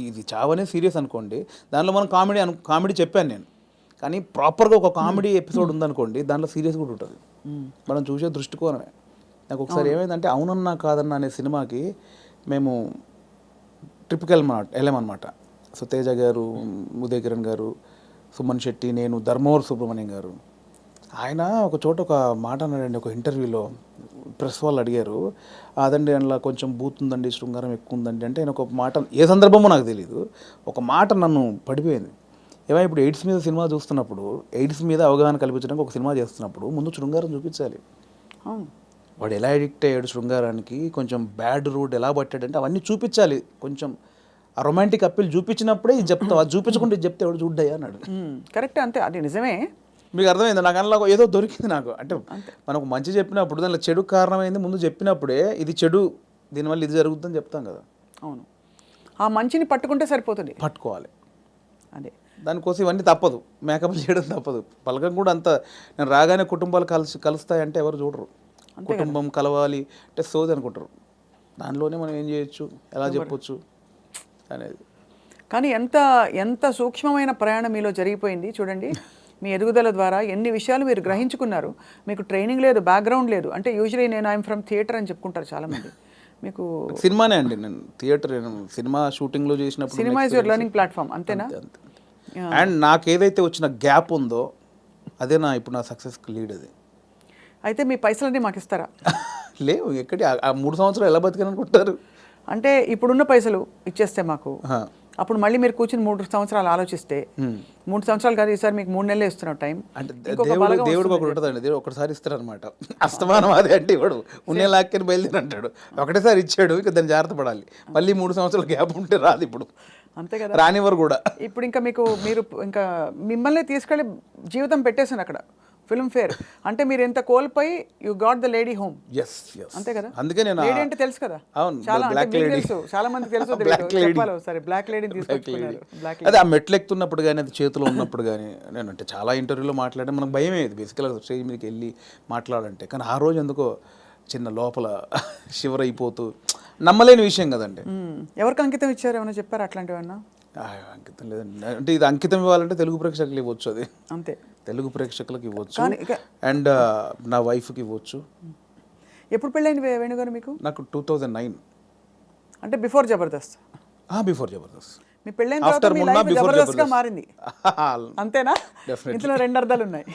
B: ఇది చావు అనేది సీరియస్ అనుకోండి, దానిలో మనం కామెడీ చెప్పాను నేను, కానీ ప్రాపర్గా ఒక కామెడీ ఎపిసోడ్ ఉందనుకోండి, దాంట్లో సీరియస్ కూడా ఉంటుంది. మనం చూసే దృష్టికోణమే. నాకు ఒకసారి ఏమైందంటే అవునన్నా కాదన్నా అనే సినిమాకి మేము ట్రిప్కి వెళ్ళామన్నమాట. సో తేజ గారు, ఉదయ్ కిరణ్ గారు, సుమన్ శెట్టి, నేను, ధర్మవరం సుబ్రహ్మణ్యం గారు. ఆయన ఒక చోట ఒక మాట అన్నాడండి ఒక ఇంటర్వ్యూలో. ప్రెస్ వాళ్ళు అడిగారు, అదండి అందులో కొంచెం బూత్ ఉందండి, శృంగారం ఎక్కువ ఉందండి అంటే ఆయన ఒక మాట, ఏ సందర్భమో నాకు తెలియదు, ఒక మాట నన్ను పడిపోయింది. ఏమైనా ఇప్పుడు ఎయిడ్స్ మీద సినిమా చూస్తున్నప్పుడు, ఎయిడ్స్ మీద అవగాహన కల్పించడానికి ఒక సినిమా చేస్తున్నప్పుడు ముందు శృంగారం చూపించాలి. వాడు ఎలా అడిక్ట్ అయ్యాడు శృంగారానికి, కొంచెం బ్యాడ్ రూట్ ఎలా పట్టాడంటే అవన్నీ చూపించాలి. కొంచెం ఆ రొమాంటిక్ అప్పీల్ చూపించినప్పుడే ఇది చెప్తావు, అది చూపించకుండా ఇది చెప్తే ఎవడు చూడ్డాయా అన్నాడు.
C: కరెక్ట్, అంతే, అది నిజమే.
B: మీకు అర్థమైంది? నాకు అందులో ఏదో దొరికింది నాకు. అంటే మనకు మంచి చెప్పినప్పుడు దానిలో చెడు కారణమైంది ముందు చెప్పినప్పుడే, ఇది చెడు, దీనివల్ల ఇది జరుగుతుందని చెప్తాం కదా.
C: అవును, ఆ మంచిని పట్టుకుంటే సరిపోతుంది.
B: పట్టుకోవాలి.
C: అదే
B: దానికోసం ఇవన్నీ తప్పదు, మేకప్ చేయడం తప్పదు. పలకం కూడా అంత, నేను రాగానే కుటుంబాలు కలుస్తాయంటే ఎవరు చూడరు. కుటుంబం కలవాలి అంటే సోది అనుకుంటారు. దానిలోనే మనం ఏం చేయొచ్చు, ఎలా చెప్పొచ్చు అనేది.
C: కానీ ఎంత ఎంత సూక్ష్మమైన ప్రయాణం మీలో జరిగిపోయింది చూడండి. మీ ఎదుగుదల ద్వారా ఎన్ని విషయాలు మీరు గ్రహించుకున్నారు. మీకు ట్రైనింగ్ లేదు, బ్యాక్గ్రౌండ్ లేదు. అంటే యూజువలీ నేను ఐఎమ్ ఫ్రమ్ థియేటర్ అని చెప్పుకుంటారు చాలామంది. మీకు
B: సినిమానే అండి, నేను థియేటర్, సినిమా షూటింగ్లో చేసినప్పుడు
C: cinema is your learning platform, అంతేనా?
B: అండ్ నాకు ఏదైతే వచ్చిన గ్యాప్ ఉందో అదే ఇప్పుడు నా సక్సెస్కి లీడ్. అది
C: అయితే మీ పైసలన్నీ మాకు ఇస్తారా?
B: లేవు, ఎక్కడి ఆ 3 సంవత్సరాలు ఎలా బతికనుకుంటారు?
C: అంటే ఇప్పుడున్న పైసలు ఇచ్చేస్తే మాకు, అప్పుడు మళ్ళీ మీరు కూర్చుని 3 సంవత్సరాలు ఆలోచిస్తే, 3 సంవత్సరాలు కాదు, ఈసారి మీకు 3 నెలలు ఇస్తున్నాం టైం.
B: అంటే దేవుడు ఒకటి ఉంటుందండి, దేవుడు ఒకటిసారి ఇస్తారు అనమాట. అస్తమానం అదే అంటే ఇవ్వడు, ఉన్నే లాక్కని బయలుదేరి అంటాడు. ఒకటేసారి ఇచ్చాడు, ఇక దాన్ని జాగ్రత్త పడాలి. మళ్ళీ 3 సంవత్సరాల గ్యాప్ ఉంటే రాదు ఇప్పుడు,
C: అంతే కదా,
B: రానివ్వరు కూడా.
C: ఇప్పుడు ఇంకా మీరు ఇంకా మిమ్మల్ని తీసుకెళ్ళి జీవితం పెట్టేసాను అక్కడ ఫిల్మ్ ఫేర్ అంటే. మీరు ఎంత కోల్పోయి you got the lady home. అంతే కదా,
B: అందుకే నేను
C: లేడీ అంటే తెలుసు కదా,
B: అవును,
C: చాలా తెలుసు, చాలా మంది తెలుసు. సరే, బ్లాక్ లేడీని తీసుకొచ్చుకున్నారు.
B: అదే ఆ మెట్లు ఎక్కుతున్నప్పుడు కానీ, అది చేతిలో ఉన్నప్పుడు కానీ, నేను అంటే చాలా ఇంటర్వ్యూలో మాట్లాడే, మనకు భయమే ఇది బేసికల్గా స్టేజ్ మీదకి వెళ్ళి మాట్లాడాలంటే. కానీ ఆ రోజు ఎందుకో చిన్న లోపల షివర్ అయిపోతూ, నమ్మలేని విషయం కదండి.
C: ఎవరికి అంకితం ఇచ్చారు, ఏమైనా చెప్పారు అట్లాంటివన్నా?
B: అంకితం లేదండి. అంటే ఇది అంకితం ఇవ్వాలంటే తెలుగు ప్రేక్షకులు ఇవ్వచ్చు, అది
C: అంతే, తెలుగు
B: ప్రేక్షకులకు ఇవ్వచ్చు, అండ్ నా వైఫ్కి ఇవ్వచ్చు.
C: ఎప్పుడు పెళ్ళైంది వేణుగారు మీకు?
B: నాకు 2009,
C: అంటే బిఫోర్ జబర్దస్త్.
B: బిఫోర్ జబర్దస్త్.
C: మీ పెళ్ళైన తర్వాత మీ లైఫ్ జబర్దస్త్గా మారింది, అంతేనా? ఇందులో 2 అర్థాలు ఉన్నాయి.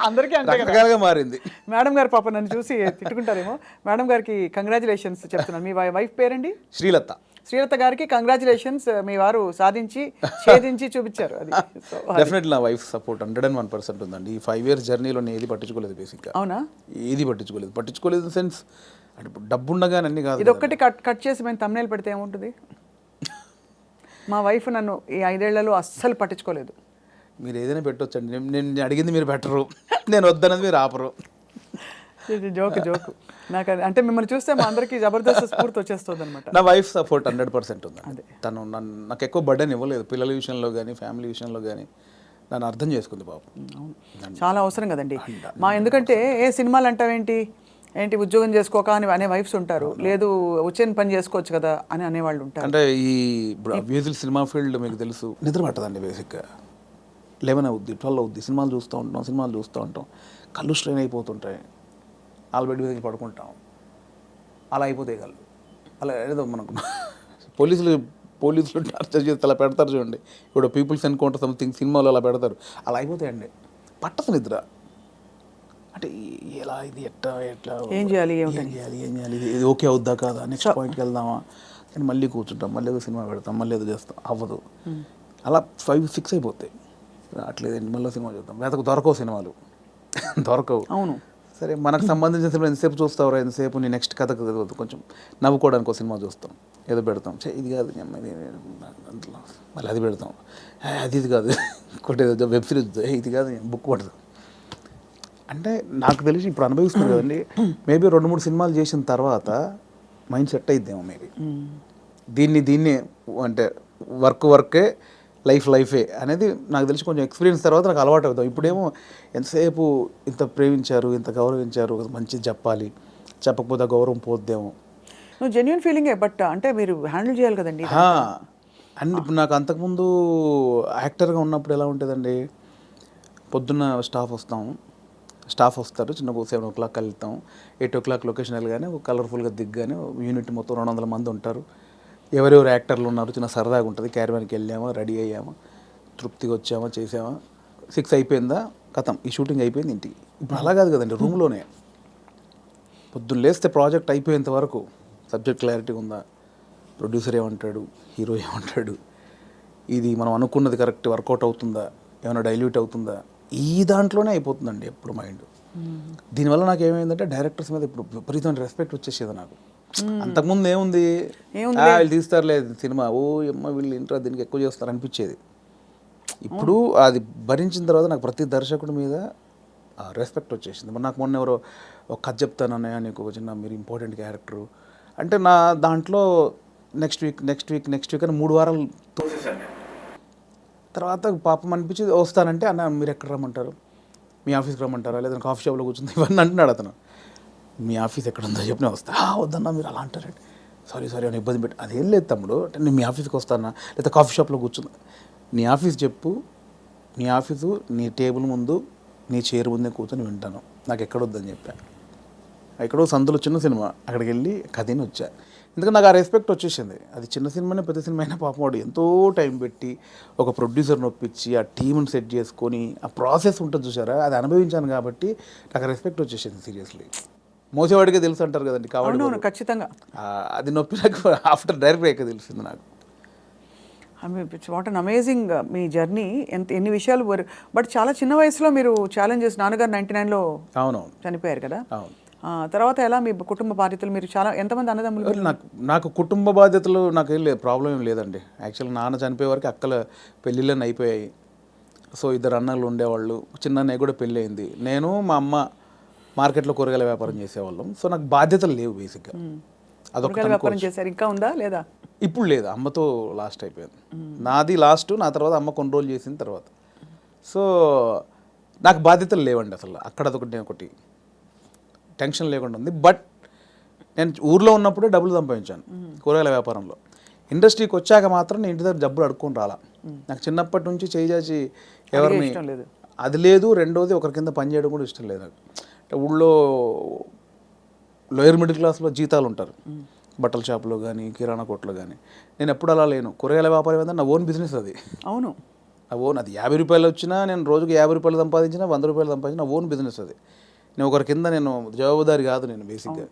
C: అందరికీ
B: అంతే మారింది.
C: మేడం గారు పాప నన్ను చూసి తిట్టుకుంటారేమో. మేడం గారికి కంగ్రాచులేషన్స్ చెప్తున్నాను. మీ వైఫ్ పేరండి?
B: శ్రీలత.
C: శ్రీలత గారికి కంగ్రాచులేషన్స్, మీ వారు సాధించి ఛేదించి చూపించారు. అది
B: డెఫినెట్లీ నా వైఫ్ సపోర్ట్ 101% ఉందండి. ఈ 5 years జర్నీలో నేను ఏది పట్టించుకోలేదు బేసిక్గా.
C: అవునా?
B: ఏది పట్టించుకోలేదు ఇన్ సెన్స్, అంటే డబ్బు ఉండగానే అన్ని కాదు.
C: ఇది ఒక్కటి కట్ చేసి మేము thumbnail పెడితే ఏముంటుంది? మా వైఫ్ నన్ను ఈ 5 ఏళ్లలో అస్సలు పట్టించుకోలేదు.
B: మీరు ఏదైనా పెట్టొచ్చండి, నేను అడిగింది మీరు పెట్టరు, నేను వద్దన్నది మీరు ఆపరు.
C: జోకు నాకు అంటే మిమ్మల్ని చూస్తే మా అందరికీ జబర్దస్త్ స్ఫూర్తి వచ్చేస్తుంది అనమాట.
B: నా వైఫ్ సపోర్ట్ 100% ఉంది. తను నాకు ఎక్కువ బర్డెన్ ఇవ్వలేదు, పిల్లల విషయంలో కానీ ఫ్యామిలీ విషయంలో కానీ నన్ను అర్థం చేసుకుంది బాబు.
C: చాలా అవసరం కదండి ఎందుకంటే ఏ సినిమాలు అంటావేంటి, ఉద్యోగం చేసుకోక అని అనే వైఫ్స్ ఉంటారు, లేదు వచ్చిన పని చేసుకోవచ్చు కదా అని అనేవాళ్ళు ఉంటారు.
B: అంటే ఈ అబ్వియస్లీ సినిమా ఫీల్డ్ మీకు తెలుసు, నిద్ర పట్టదండి బేసిక్గా. 11 అవుద్ది, 12 అవుద్ది, సినిమాలు చూస్తూ ఉంటాం, కళ్ళు స్ట్రెయిన్ అయిపోతుంటాయి, బెడ్ మీద పడుకుంటాం, అలా అయిపోతాయి కళ్ళు. అలా ఏదో మనకు పోలీసులు టార్చర్ చేస్తే అలా పెడతారు చూడండి, ఇప్పుడు పీపుల్స్ ఎన్కౌంటర్ సంథింగ్ సినిమాలో అలా పెడతారు, అలా అయిపోతాయండి. పట్టదు నిద్ర. అంటే ఎలా ఇది ఎట్లా
C: ఏం చేయాలి,
B: ఇది ఓకే అవుద్దా కాదా, నెక్స్ట్ పాయింట్కి వెళ్దామా అని మళ్ళీ కూర్చుంటాం, మళ్ళీ ఏదో సినిమా పెడతాం, మళ్ళీ ఏదో చేస్తాం, అవ్వదు. అలా 5-6 అయిపోతాయి. రావట్లేదు మళ్ళీ సినిమా చూద్దాం, దొరకవు సినిమాలు దొరకవు.
C: అవును.
B: సరే మనకు సంబంధించిన సినిమా ఎంతసేపు చూస్తావు, ఎంతసేపు నీ నెక్స్ట్ కథ కొంచెం నవ్వుకోవడానికి ఒక సినిమా చూస్తాం, ఏదో పెడతాం, ఇది కాదు మళ్ళీ అది పెడతాం, ఇది కాదు ఇంకోటి ఏదో వెబ్ సిరీస్, ఇది కాదు బుక్ పడతాం. అంటే నాకు తెలిసి ఇప్పుడు అనుభవిస్తుంది కదండి, మేబీ 2-3 సినిమాలు చేసిన తర్వాత మైండ్ సెట్ అయిద్దేమో మేబీ. దీన్ని అంటే వర్కే లైఫే అనేది నాకు తెలిసి కొంచెం ఎక్స్పీరియన్స్ తర్వాత నాకు అలవాటు అవుతాం. ఇప్పుడేమో ఎంతసేపు ఇంత ప్రేమించారు, ఇంత గౌరవించారు, మంచిది చెప్పాలి, చెప్పకపోతే గౌరవం పోద్దేమో.
C: నువ్వు జెన్యున్ ఫీలింగే, బట్ అంటే మీరు హ్యాండిల్ చేయాలి కదండి.
B: అండ్ ఇప్పుడు నాకు అంతకుముందు యాక్టర్గా ఉన్నప్పుడు ఎలా ఉంటుందండి, పొద్దున్న స్టాఫ్ వస్తారు, చిన్న 7 o'clock వెళ్తాం, 8 o'clock లొకేషన్ వెళ్ళగానే కలర్ఫుల్గా దిగ్గానే యూనిట్ మొత్తం 200 మంది ఉంటారు, ఎవరెవరు యాక్టర్లు ఉన్నారు, చిన్న సరదాగా ఉంటుంది. క్యారవాన్కి వెళ్ళామా, రెడీ అయ్యామా, తృప్తిగా వచ్చామా, చేసామా, 6 అయిపోయిందా, కథం ఈ షూటింగ్ అయిపోయింది ఇంటికి. ఇప్పుడు అలా కాదు కదండి, రూమ్లోనే పొద్దున్న లేస్తే ప్రాజెక్ట్ అయిపోయేంత వరకు సబ్జెక్ట్ క్లారిటీ ఉందా, ప్రొడ్యూసర్ ఏమంటాడు, హీరో ఏమంటాడు, ఇది మనం అనుకున్నది కరెక్ట్ వర్కౌట్ అవుతుందా, ఏమైనా డైల్యూట్ అవుతుందా, ఈ దాంట్లోనే అయిపోతుందండి ఎప్పుడు మైండ్. దీనివల్ల నాకు ఏమైందంటే డైరెక్టర్స్ మీద ఇప్పుడు విపరీతమైన రెస్పెక్ట్ వచ్చేసేది నాకు. అంతకుముందు ఏముంది, వీళ్ళు తీస్తారులేదు సినిమా, వీళ్ళు ఇంట్రా దీనికి ఎక్కువ చేస్తారు అనిపించేది. ఇప్పుడు అది భరించిన తర్వాత నాకు ప్రతి దర్శకుడి మీద రెస్పెక్ట్ వచ్చేసింది. మరి నాకు మొన్న ఎవరో ఒక కథ చెప్తానన్నయ్య, నీకు చిన్న మీరు ఇంపార్టెంట్ క్యారెక్టరు అంటే, నా దాంట్లో నెక్స్ట్ వీక్ అని 3 వారాలు తోసేసాను. తర్వాత పాపం అనిపించి వస్తానంటే, అన్న మీరు ఎక్కడ రమ్మంటారు, మీ ఆఫీస్కి రమ్మంటారా, లేదా కాఫీ షాప్లో కూర్చుంది, ఇవన్నీ అంటున్నాడు అతను. మీ ఆఫీస్ ఎక్కడ ఉందో చెప్పిన వస్తా. వద్దన్నా మీరు అలా అంటారండి, సారీ అని ఇబ్బంది పెట్టి, అదేం లేదు తమ్ముడు, అంటే నేను మీ ఆఫీస్కి వస్తానా, లేదా కాఫీ షాప్లో కూర్చుందా, నీ ఆఫీస్ చెప్పు, నీ ఆఫీసు నీ టేబుల్ ముందు నీ చైర్ ముందే కూర్చొని వింటాను, నాకు ఎక్కడొద్దని చెప్పాను. ఎక్కడో సందులో చిన్న సినిమా, అక్కడికి వెళ్ళి కథని వచ్చా. ఎందుకంటే నాకు ఆ రెస్పెక్ట్ వచ్చేసింది. అది చిన్న సినిమానే పెద్ద సినిమా అయినా పాపం వాడు ఎంతో టైం పెట్టి ఒక ప్రొడ్యూసర్ని ఒప్పించి ఆ టీంని సెట్ చేసుకొని ఆ ప్రాసెస్ ఉంటుంది చూసారా, అది అనుభవించాను కాబట్టి నాకు రెస్పెక్ట్ వచ్చేసింది. సీరియస్లీ మోసేవాడికే తెలుసు అంటారు కదండి, కాబట్టి
C: ఖచ్చితంగా
B: అది నొప్పి నాకు ఆఫ్టర్ డైరెక్ట్ అయ్యాక తెలిసింది నాకు.
C: What an amazing me journey. ఎన్ని విషయాలు, బట్ చాలా చిన్న వయసులో మీరు ఛాలెంజెస్, నాన్నగారు 99లో
B: అవునవును
C: చనిపోయారు కదా.
B: అవును.
C: తర్వాత ఎలా మీ కుటుంబ బాధ్యతలు, మీరు చాలా ఎంతమంది అన్నదమ్ములు?
B: నాకు కుటుంబ బాధ్యతలు నాకు ఏం లేదు, ప్రాబ్లం ఏం లేదండి. యాక్చువల్గా నాన్న చనిపోయే వరకు అక్కల పెళ్ళిళ్ళని అయిపోయాయి. సో 2 అన్నలు ఉండేవాళ్ళు, చిన్న అన్నయ్య కూడా పెళ్ళి అయింది. నేను మా అమ్మ మార్కెట్లో కూరగాయల వ్యాపారం చేసేవాళ్ళం. సో నాకు బాధ్యతలు లేవు బేసిక్గా.
C: అదొక వ్యాపారం చేశారు, ఇంకా ఉందా లేదా?
B: ఇప్పుడు లేదు, అమ్మతో లాస్ట్ అయిపోయింది. నాది లాస్ట్, నా తర్వాత అమ్మ కొన్ని రోజులు చేసిన తర్వాత. సో నాకు బాధ్యతలు లేవండి అసలు. అక్కడ ఒకటి టెన్షన్ లేకుండా ఉంది. బట్ నేను ఊర్లో ఉన్నప్పుడే డబ్బులు సంపాదించాను కూరగాయల వ్యాపారంలో. ఇండస్ట్రీకి వచ్చాక మాత్రం నేను ఇంటి దగ్గర డబ్బులు అడుక్కొని రాలా. నాకు చిన్నప్పటి నుంచి చేసి ఎవరిని అది లేదు. రెండోది ఒకరి కింద పని చేయడం కూడా ఇష్టం లేదు నాకు. అంటే ఊళ్ళో లోయర్ మిడిల్ క్లాస్లో జీతాలు ఉంటారు, బట్టల షాప్లో కానీ కిరాణా కొట్లో కానీ. నేను ఎప్పుడు అలా లేను. కూరగాయల వ్యాపారం ఏంటంటే నా ఓన్ బిజినెస్ అది.
C: అవును,
B: నా ఓన్. అది 50 రూపాయలు వచ్చినా, నేను రోజుకి 50 రూపాయలు సంపాదించినా, 100 రూపాయలు సంపాదించిన నా ఓన్ బిజినెస్ అది. నేను ఒకరి కింద నేను జవాబుదారి కాదు నేను బేసిక్గా.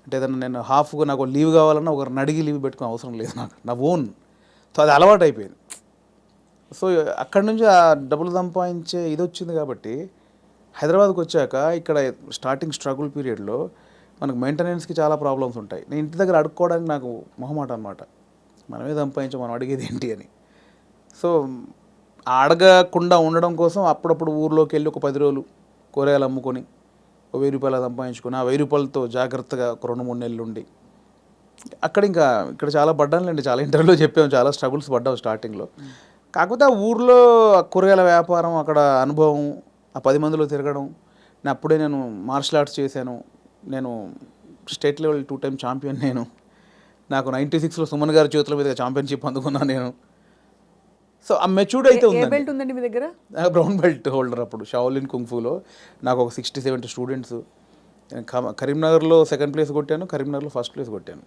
B: అంటే ఏదన్నా నేను హాఫ్గా నాకు లీవ్ కావాలన్నా ఒకరిని అడిగి లీవ్ పెట్టుకునే అవసరం లేదు నాకు, నా ఓన్. సో అది అలవాటు అయిపోయింది. సో అక్కడి నుంచి ఆ డబ్బులు సంపాదించే ఇది వచ్చింది కాబట్టి హైదరాబాద్కి వచ్చాక ఇక్కడ స్టార్టింగ్ స్ట్రగుల్ పీరియడ్లో మనకు మెయింటెనెన్స్కి చాలా ప్రాబ్లమ్స్ ఉంటాయి. నేను ఇంటి దగ్గర అడుక్కోవడానికి నాకు మొహమాట అనమాట. మనమే సంపాదించాం, మనం అడిగేది ఏంటి అని. సో అడగకుండా ఉండడం కోసం అప్పుడప్పుడు ఊర్లోకి వెళ్ళి ఒక 10 రోజులు కూరగాయలు అమ్ముకొని 1000 రూపాయలు సంపాదించుకొని ఆ 1000 రూపాయలతో జాగ్రత్తగా ఒక 2-3 నెలలు ఉండి ఇక్కడ చాలా పడ్డానులేండి. చాలా ఇంటర్వ్యూలో చెప్పాము, చాలా స్ట్రగుల్స్ పడ్డావు స్టార్టింగ్లో. కాకపోతే ఆ ఊర్లో కూరగాయల వ్యాపారం, అక్కడ అనుభవం, ఆ 10 మందిలో తిరగడం. నేను మార్షల్ ఆర్ట్స్ చేశాను. నేను స్టేట్ లెవెల్ 2 టైమ్ ఛాంపియన్. నాకు 96లో సుమన్ గారి చేతుల మీద ఛాంపియన్షిప్ అందుకున్నాను నేను. సో ఆ మెచ్యూర్డ్ అయితే
C: ఉందండి మీ దగ్గర.
B: బ్రౌన్ బెల్ట్ హోల్డర్ అప్పుడు షాओलिन కుంగ్ఫూలో. నాకు ఒక 60-70 స్టూడెంట్స్. కరీంనగర్లో 2nd ప్లేస్ కొట్టాను, కరీంనగర్లో 1st ప్లేస్ కొట్టాను.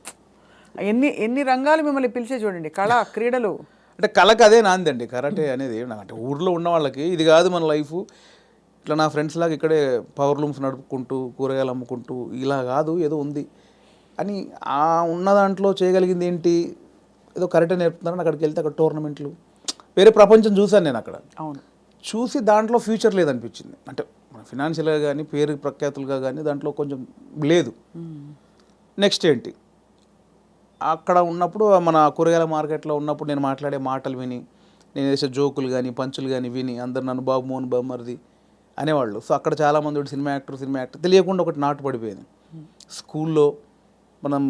C: ఎన్ని రంగాలు మిమ్మల్ని పిలిచే చూడండి. కళ, క్రీడలు.
B: అంటే కళకు అదే నాందండి కరాటే అనేది. అంటే ఊర్లో ఉన్న వాళ్ళకి ఇది కాదు మన లైఫ్. ఇట్లా నా ఫ్రెండ్స్ లాగా ఇక్కడే పవర్ లూమ్స్ నడుపుకుంటూ కూరగాయలు అమ్ముకుంటూ ఇలా కాదు, ఏదో ఉంది అని. ఆ ఉన్న దాంట్లో చేయగలిగింది ఏంటి, ఏదో కరాటే నేర్పుతున్నారని అక్కడికి వెళ్తే అక్కడ టోర్నమెంట్లు, వేరే ప్రపంచం చూశాను నేను అక్కడ.
C: అవును,
B: చూసి దాంట్లో ఫ్యూచర్ లేదనిపించింది. అంటే ఫినాన్షియల్గా కానీ పేరు ప్రఖ్యాతులుగా కానీ దాంట్లో కొంచెం లేదు. నెక్స్ట్ ఏంటి, అక్కడ ఉన్నప్పుడు మన కూరగాయల మార్కెట్లో ఉన్నప్పుడు నేను మాట్లాడే మాటలు విని, నేను వేసే జోకులు కానీ పంచులు కానీ విని అందరు నన్ను బాబు మోహన్ బామ్మర్ది అనేవాళ్ళు. సో అక్కడ చాలామంది సినిమా యాక్టర్ తెలియకుండా ఒకటి నాటు పడిపోయింది. స్కూల్లో మనం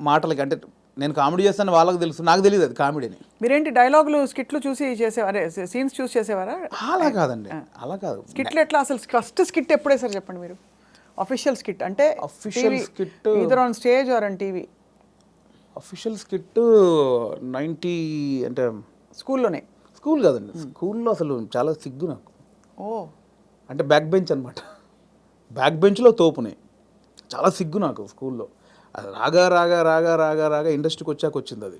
B: మాటలకి, అంటే నేను కామెడీ చేస్తాను వాళ్ళకి తెలుసు, నాకు తెలియదు అది కామెడీని.
C: మీరేంటి డైలాగులు స్కిట్లు చూసి చేసేవారా, సీన్స్ చూసి చేసేవారా?
B: అలా కాదండి, అలా కాదు.
C: స్కిట్లు ఎట్లా అసలు ఫస్ట్ స్కిట్ ఎప్పుడే సార్ చెప్పండి మీరు? అఫీషియల్ స్కిట్ అంటే
B: official skit
C: either on stage or on TV?
B: Official skit 90 అంటే
C: స్కూల్లోనే?
B: స్కూల్ కాదండి, స్కూల్లో అసలు చాలా సిగ్గు నాకు.
C: ఓ,
B: అంటే బ్యాక్ బెంచ్ అనమాట, బ్యాక్ బెంచ్లో తోపునే, చాలా సిగ్గు నాకు స్కూల్లో. అది రాగా ఇండస్ట్రీకి వచ్చాక వచ్చింది అది.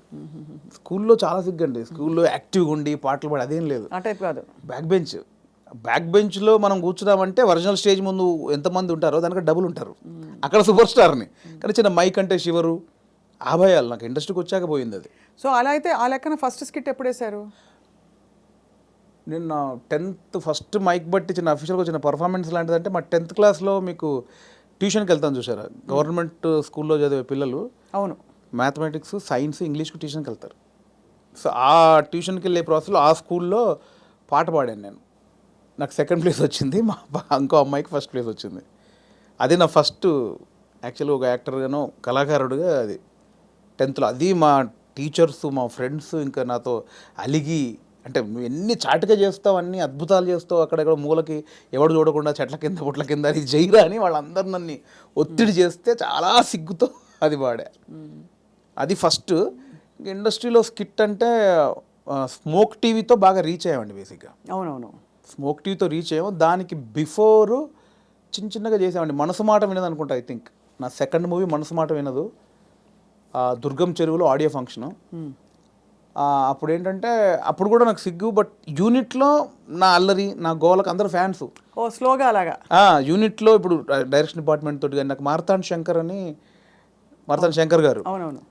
B: స్కూల్లో చాలా సిగ్గు అండి, స్కూల్లో యాక్టివ్గా ఉండి పాటలు పాడి అదేం లేదు.
C: ఆ టైప్ కాదు.
B: బ్యాక్ బెంచ్లో మనం కూర్చున్నామంటే ఒరిజినల్ స్టేజ్ ముందు ఎంతమంది ఉంటారో దానికంటే డబుల్ ఉంటారు, అక్కడ సూపర్ స్టార్ని. కానీ చిన్న మైక్ అంటే శివరు ఆ భయాలు నాకు ఇండస్ట్రీకి వచ్చాక పోయింది అది.
C: సో అలా అయితే ఆ లెక్కన ఫస్ట్ స్కిట్ ఎప్పుడు వేశారు?
B: నేను నా 10th ఫస్ట్ మైక్ బట్టి చిన్న అఫీషియల్గా వచ్చిన పర్ఫార్మెన్స్ లాంటిదంటే మా 10th క్లాస్లో మీకు ట్యూషన్కి వెళ్తాను చూసారా, గవర్నమెంట్ స్కూల్లో చదివే పిల్లలు
C: అవును,
B: మ్యాథమెటిక్స్, సైన్స్, ఇంగ్లీష్కి ట్యూషన్కి వెళ్తారు. సో ఆ ట్యూషన్కి వెళ్ళే ప్రాసెస్లో ఆ స్కూల్లో పాట పాడాను నేను. నాకు 2nd ప్లేస్ వచ్చింది, మా ఇంకో అమ్మాయికి 1st ప్లేస్ వచ్చింది. అది నా ఫస్ట్ యాక్చువల్గా ఒక యాక్టర్గానో కళాకారుడిగా అది 10th. అది మా టీచర్స్, మా ఫ్రెండ్స్ ఇంకా నాతో అలిగి, అంటే నువ్వు ఎన్ని చాటుగా చేస్తావు, అన్ని అద్భుతాలు చేస్తావు, అక్కడెక్కడ మూలకి ఎవడు చూడకుండా చెట్ల కింద పుట్ల కింద అది జైరా అని వాళ్ళందరూ నన్ను ఒత్తిడి చేస్తే చాలా సిగ్గుతో అది పాడా. అది ఫస్ట్. ఇండస్ట్రీలో స్కిట్ అంటే స్మోక్ టీవీతో బాగా రీచ్ అయ్యామండి బేసిక్గా.
C: అవునవును,
B: స్మోక్ టీవీతో రీచ్ అయ్యాము. దానికి బిఫోరు చిన్నగా చేసామండి. మనసు మాట వినదు అనుకుంటా, ఐ థింక్ నా 2nd మూవీ మనసు మాట వినదు. దుర్గం చెరువులో ఆడియో ఫంక్షను. అప్పుడు ఏంటంటే అప్పుడు కూడా నాకు సిగ్గు, బట్ యూనిట్లో నా అల్లరి, నా గోలకు అందరూ ఫ్యాన్స్.
C: ఓ స్లోగా అలాగా.
B: యూనిట్లో ఇప్పుడు డైరెక్షన్ డిపార్ట్మెంట్ తోటి కానీ నాకు మార్తాండ్ శంకర్ గారు
C: అవునవును